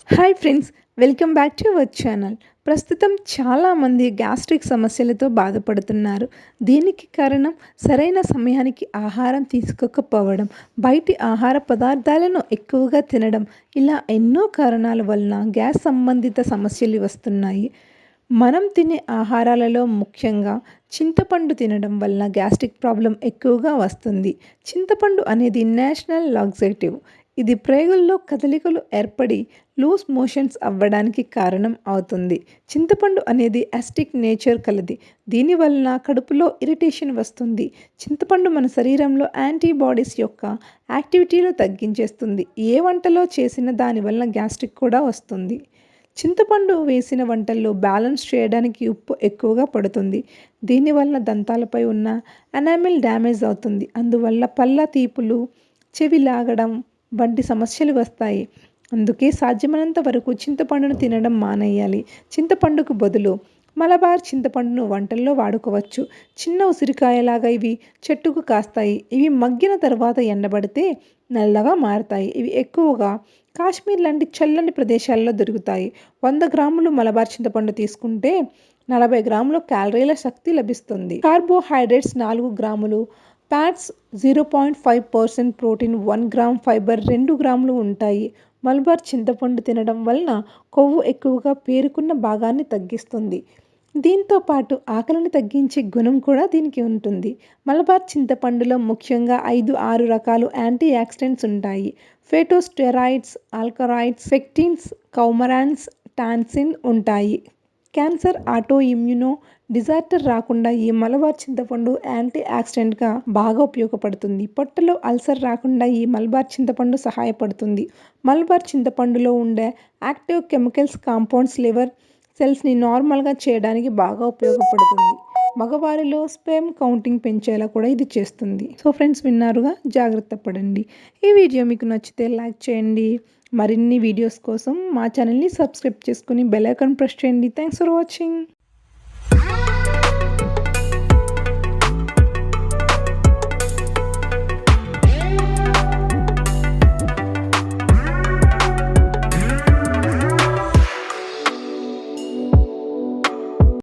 Hi friends, welcome back to our channel. ప్రస్తుతం చాలామంది gastric సమస్యలతో బాధపడుతున్నారు. దీనికి కారణం సరైన సమయానికి ఆహారం తీసుకోకపోవడం, బయటి ఆహార పదార్థాలను ఎక్కువగా తినడం, ఇలా ఎన్నో కారణాల వలన గ్యాస్ సంబంధిత సమస్యలు వస్తున్నాయి. మనం తినే ఆహారాలలో ముఖ్యంగా చింతపండు తినడం వలన గ్యాస్ట్రిక్ ప్రాబ్లం ఎక్కువగా వస్తుంది. చింతపండు అనేది నేషనల్ లాక్సేటివ్. ఇది ప్రేగుల్లో కదలికలు ఏర్పడి లూజ్ మోషన్స్ అవ్వడానికి కారణం అవుతుంది. చింతపండు అనేది అసిడిక్ నేచర్ కలది. దీనివలన కడుపులో ఇరిటేషన్ వస్తుంది. చింతపండు మన శరీరంలో యాంటీబాడీస్ యొక్క యాక్టివిటీలు తగ్గించేస్తుంది. ఏ వంటలో చేసిన దానివలన గ్యాస్ట్రిక్ కూడా వస్తుంది. చింతపండు వేసిన వంటల్లో బ్యాలెన్స్ చేయడానికి ఉప్పు ఎక్కువగా పడుతుంది. దీనివలన దంతాలపై ఉన్న ఎనామిల్ డ్యామేజ్ అవుతుంది. అందువల్ల పళ్ళ తీపులు, చెవి లాగడం వంటి సమస్యలు వస్తాయి. అందుకే సాధ్యమైనంత వరకు చింతపండును తినడం మానేయాలి. చింతపండుకు బదులు మలబార్ చింతపండును వంటల్లో వాడుకోవచ్చు. చిన్న ఉసిరికాయలాగా ఇవి చెట్టుకు కాస్తాయి. ఇవి మగ్గిన తర్వాత ఎండబడితే నల్లగా మారతాయి. ఇవి ఎక్కువగా కాశ్మీర్ లాంటి చల్లని ప్రదేశాల్లో దొరుకుతాయి. 100 గ్రాములు మలబార్ చింతపండు తీసుకుంటే 40 గ్రాముల క్యాలరీల శక్తి లభిస్తుంది. కార్బోహైడ్రేట్స్ 4 గ్రాములు, ఫ్యాట్స్ 0.5%, ప్రోటీన్ 1 గ్రామ్, ఫైబర్ 2 గ్రాములు ఉంటాయి. మలబార్ చింతపండు తినడం వలన కొవ్వు ఎక్కువగా పేరుకున్న భాగాన్ని తగ్గిస్తుంది. దీంతో పాటు ఆకలిని తగ్గించే గుణం కూడా దీనికి ఉంటుంది. మలబార్ చింతపండులో ముఖ్యంగా 5-6 రకాలు యాంటీ ఆక్సిడెంట్స్ ఉంటాయి. ఫైటోస్టెరాయిడ్స్, ఆల్కలాయిడ్స్, పెక్టిన్స్, కౌమరాన్స్, టాన్సిన్ ఉంటాయి. క్యాన్సర్, ఆటో ఇమ్యూనో డిజార్డర్ రాకుండా ఈ మలబార్ చింతపండు యాంటీ ఆక్సిడెంట్గా బాగా ఉపయోగపడుతుంది. పొట్టలో అల్సర్ రాకుండా ఈ మలబార్ చింతపండు సహాయపడుతుంది. మలబార్ చింతపండులో ఉండే యాక్టివ్ కెమికల్స్ కాంపౌండ్స్ లివర్ సెల్స్ని నార్మల్గా చేయడానికి బాగా ఉపయోగపడుతుంది. మగవారిలో స్పెర్మ్ కౌంటింగ్ పెంచేలా కూడా ఇది చేస్తుంది. సో ఫ్రెండ్స్, విన్నారుగా, జాగ్రత్త పడండి. ఈ వీడియో మీకు నచ్చితే లైక్ చేయండి. మరిన్ని వీడియోస్ కోసం మా ఛానల్ని సబ్స్క్రైబ్ చేసుకుని బెల్ ఐకాన్ ప్రెస్ చేయండి. Thanks for watching.